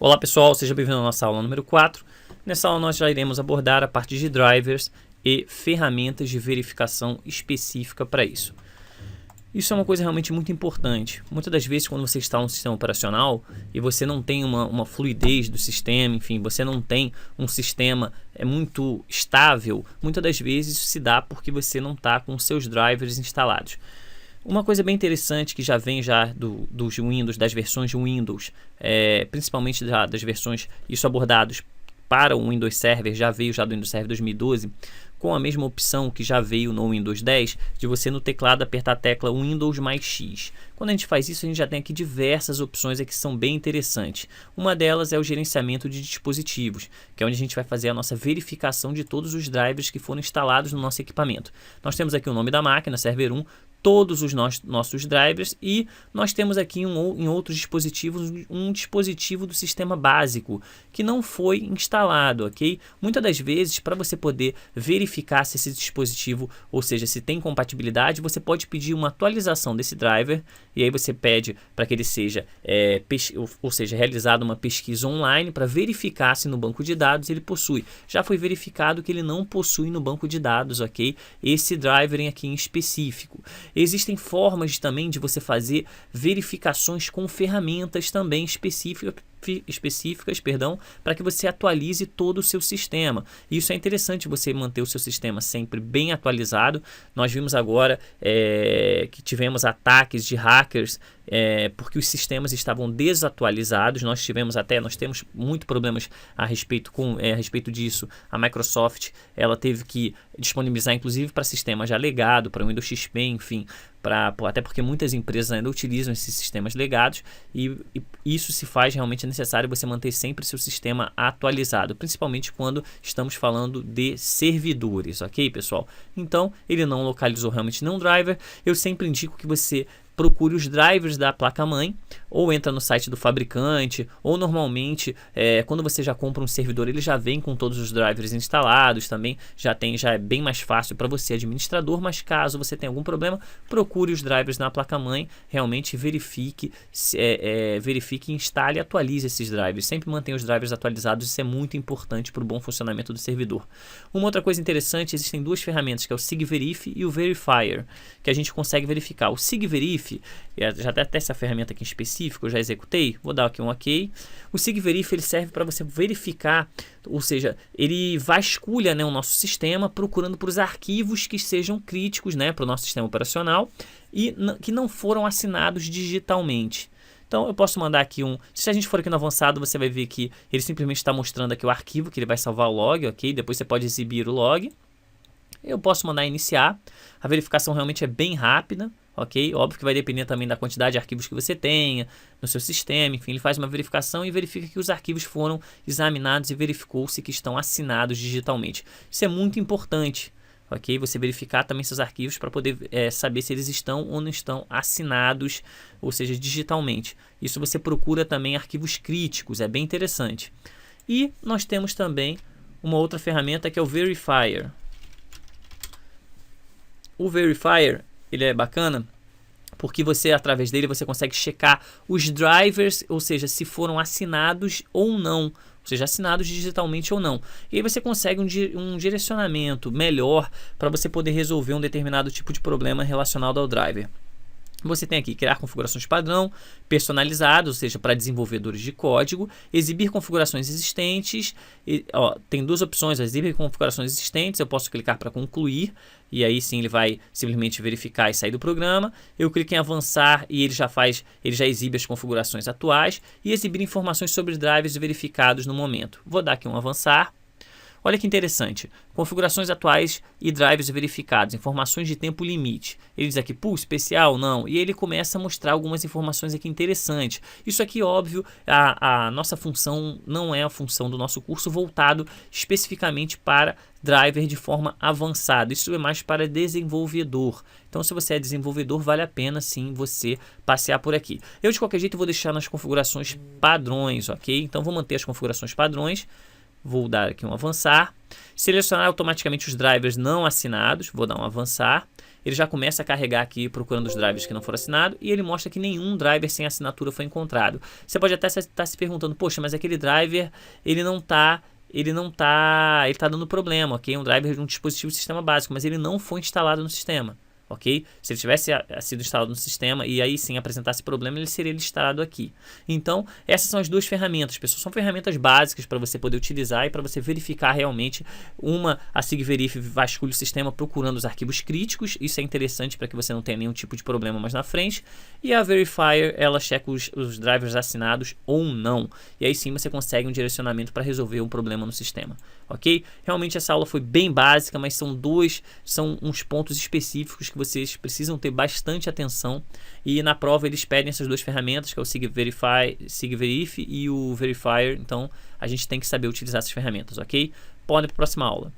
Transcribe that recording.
Olá pessoal, seja bem-vindo à nossa aula número 4. Nessa aula nós já iremos abordar a parte de drivers e ferramentas de verificação específica para isso. Isso é uma coisa realmente muito importante. Muitas das vezes quando você está no sistema operacional e você não tem uma fluidez do sistema, enfim, você não tem um sistema muito estável, muitas das vezes isso se dá porque você não está com seus drivers instalados. Uma coisa bem interessante que já vem dos Windows, das versões de Windows, principalmente das versões, isso abordados para o Windows Server, já veio do Windows Server 2012, com a mesma opção que já veio no Windows 10, de você no teclado apertar a tecla Windows mais X. Quando a gente faz isso, a gente já tem aqui diversas opções que são bem interessantes. Uma delas é o gerenciamento de dispositivos, que é onde a gente vai fazer a nossa verificação de todos os drivers que foram instalados no nosso equipamento. Nós temos aqui o nome da máquina, Server 1, todos os nossos drivers, e nós temos aqui em outros dispositivos um dispositivo do sistema básico que não foi instalado, ok? Muitas das vezes, para você poder verificar se esse dispositivo, ou seja, se tem compatibilidade, você pode pedir uma atualização desse driver, e aí você pede para que ele seja, realizada uma pesquisa online para verificar se no banco de dados ele possui. Já foi verificado que ele não possui no banco de dados, ok? Esse driver aqui em específico. Existem formas também de você fazer verificações com ferramentas também específicas, para que você atualize todo o seu sistema. Isso é interessante, você manter o seu sistema sempre bem atualizado. Nós vimos agora que tivemos ataques de hackers porque os sistemas estavam desatualizados. Nós temos muitos problemas a respeito disso. A Microsoft ela teve que disponibilizar inclusive para sistemas já legado, para o Windows XP, enfim, até porque muitas empresas ainda utilizam esses sistemas legados, e isso se faz realmente necessário você manter sempre seu sistema atualizado, principalmente quando estamos falando de servidores, ok, pessoal? Então, ele não localizou realmente nenhum driver. Eu sempre indico que você procure os drivers da placa-mãe, ou entra no site do fabricante, ou normalmente, quando você já compra um servidor, ele já vem com todos os drivers instalados, também já é bem mais fácil para você, administrador, mas caso você tenha algum problema, procure os drivers na placa-mãe, realmente verifique e instale e atualize esses drivers. Sempre mantenha os drivers atualizados, isso é muito importante para o bom funcionamento do servidor. Uma outra coisa interessante, existem duas ferramentas, que é o SIGVerif e o Verifier, que a gente consegue verificar. O SIGVerif, já até essa ferramenta aqui em específico, eu já executei, vou dar aqui um OK. O SIGVerif ele serve para você verificar, ou seja, ele vasculha o nosso sistema procurando por os arquivos que sejam críticos para o nosso sistema operacional e que não foram assinados digitalmente. Então eu posso mandar aqui se a gente for aqui no avançado, você vai ver que ele simplesmente está mostrando aqui o arquivo que ele vai salvar o log, ok? Depois você pode exibir o log. Eu posso mandar iniciar. A verificação realmente é bem rápida, ok? Óbvio que vai depender também da quantidade de arquivos que você tenha no seu sistema. Enfim, ele faz uma verificação e verifica que os arquivos foram examinados e verificou-se que estão assinados digitalmente. Isso é muito importante, ok? Você verificar também seus arquivos para poder saber se eles estão ou não estão assinados, ou seja, digitalmente. Isso você procura também arquivos críticos, é bem interessante. E nós temos também uma outra ferramenta que é o Verifier. O Verifier, ele é bacana porque através dele você consegue checar os drivers, ou seja, se foram assinados ou não, ou seja, assinados digitalmente ou não. E aí você consegue um direcionamento melhor para você poder resolver um determinado tipo de problema relacionado ao driver. Você tem aqui criar configurações padrão, personalizadas, ou seja, para desenvolvedores de código, exibir configurações existentes. Tem duas opções, exibir configurações existentes, eu posso clicar para concluir, e aí sim ele vai simplesmente verificar e sair do programa. Eu clico em avançar e ele já exibe as configurações atuais, e exibir informações sobre drivers verificados no momento. Vou dar aqui um avançar. Olha que interessante, configurações atuais e drivers verificados, informações de tempo limite. Ele diz aqui, pool especial? Não. E ele começa a mostrar algumas informações aqui interessantes. Isso aqui, óbvio, a nossa função não é a função do nosso curso voltado especificamente para driver de forma avançada. Isso é mais para desenvolvedor. Então, se você é desenvolvedor, vale a pena sim você passear por aqui. Eu, de qualquer jeito, vou deixar nas configurações padrões, ok? Então, vou manter as configurações padrões. Vou dar aqui um avançar. Selecionar automaticamente os drivers não assinados. Vou dar um avançar. ele já começa a carregar aqui procurando os drivers que não foram assinados e ele mostra que nenhum driver sem assinatura foi encontrado. Você pode até estar se perguntando, poxa, mas aquele driver ele tá dando problema, ok? Um driver de um dispositivo de sistema básico, mas ele não foi instalado no sistema. Ok? Se ele tivesse sido instalado no sistema e aí sim apresentasse problema, ele seria listado aqui. Então, essas são as duas ferramentas, pessoal. São ferramentas básicas para você poder utilizar e para você verificar realmente. A SIGVerif vasculha o sistema procurando os arquivos críticos. Isso é interessante para que você não tenha nenhum tipo de problema mais na frente. E a Verifier, ela checa os drivers assinados ou não. E aí sim você consegue um direcionamento para resolver um problema no sistema. Ok? Realmente essa aula foi bem básica, mas são uns pontos específicos que vocês precisam ter bastante atenção, e na prova eles pedem essas duas ferramentas, que é o SIGVerif e o Verifier, então a gente tem que saber utilizar essas ferramentas, ok? Podem para a próxima aula.